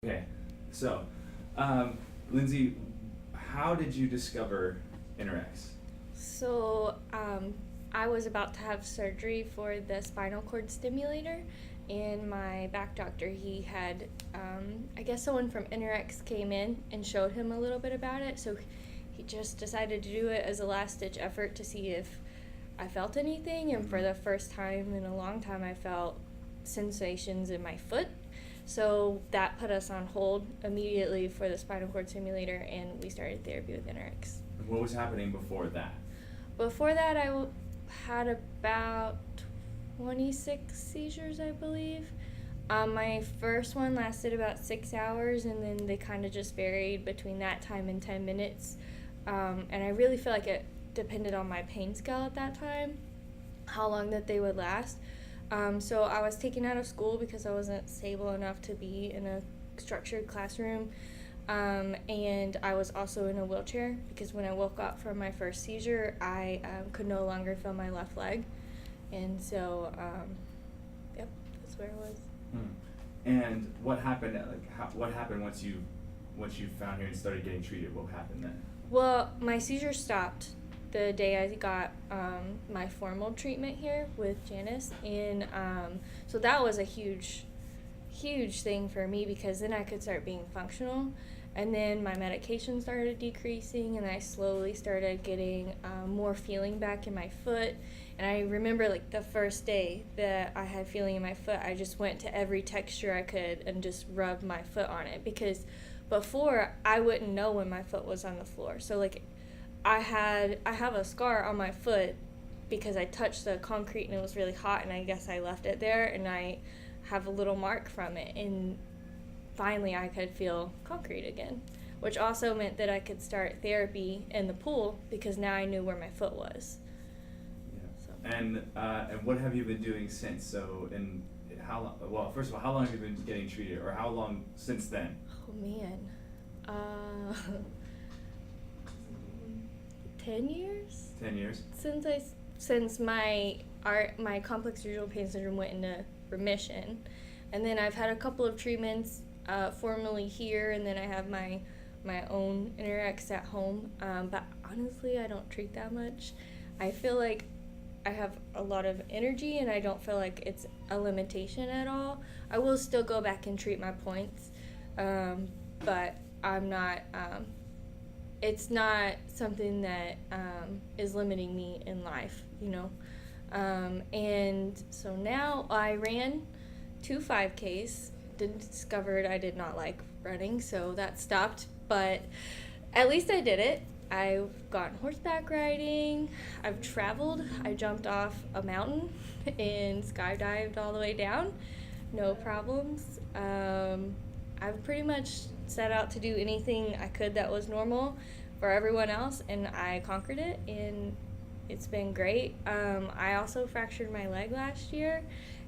Okay, so, Linsey, how did you discover InterX? So, I was about to have surgery for the spinal cord stimulator, and my back doctor, he had, I guess someone from InterX came in and showed him a little bit about it. So he just decided to do it as a last ditch effort to see if I felt anything. And for the first time in a long time, I felt sensations in my foot. So that put us on hold immediately for the spinal cord stimulator, and we started therapy with InterX. What was happening before that? Before that, had about 26 seizures, I believe. My first one lasted about 6 hours, and then they kind of just varied between that time and 10 minutes. And I really feel like it depended on my pain scale at that time, how long that they would last. So I was taken out of school because I wasn't stable enough to be in a structured classroom. And I was also in a wheelchair because when I woke up from my first seizure, I could no longer feel my left leg. And so, yep, that's where I was. And what happened? What happened once you found here and started getting treated? What happened then? Well, my seizure stopped the day I got my formal treatment here with Janice, and so that was a huge thing for me because then I could start being functional, and then my medication started decreasing, and I slowly started getting more feeling back in my foot. And I remember like the first day that I had feeling in my foot, I just went to every texture I could and just rubbed my foot on it, because before I wouldn't know when my foot was on the floor. So like I have a scar on my foot because I touched the concrete and it was really hot, and I guess I left it there, and I have a little mark from it, and finally I could feel concrete again, which also meant that I could start therapy in the pool because now I knew where my foot was. Yeah. So. And what have you been doing since? So, and how long? Well, first of all, how long have you been getting treated, or how long since then? Oh man, 10 years 10 years. since my complex visual pain syndrome went into remission, and then I've had a couple of treatments formally here, and then I have my own InterX at home. But honestly, I don't treat that much. I feel like I have a lot of energy, and I don't feel like it's a limitation at all. I will still go back and treat my points, but I'm not. It's not something that is limiting me in life, you know. And so now I ran 2 5Ks, discovered I did not like running, so that stopped, but at least I did it. I've gone horseback riding, I've traveled, I jumped off a mountain and skydived all the way down, no problems. I've pretty much set out to do anything I could that was normal for everyone else, and I conquered it, and it's been great. I also fractured my leg last year,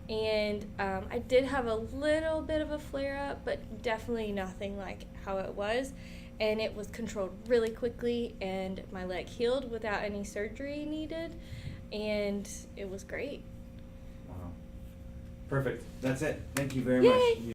and I did have a little bit of a flare-up, but definitely nothing like how it was, and it was controlled really quickly, and my leg healed without any surgery needed, and it was great. Wow. Perfect. That's it. Thank you very Yay! much.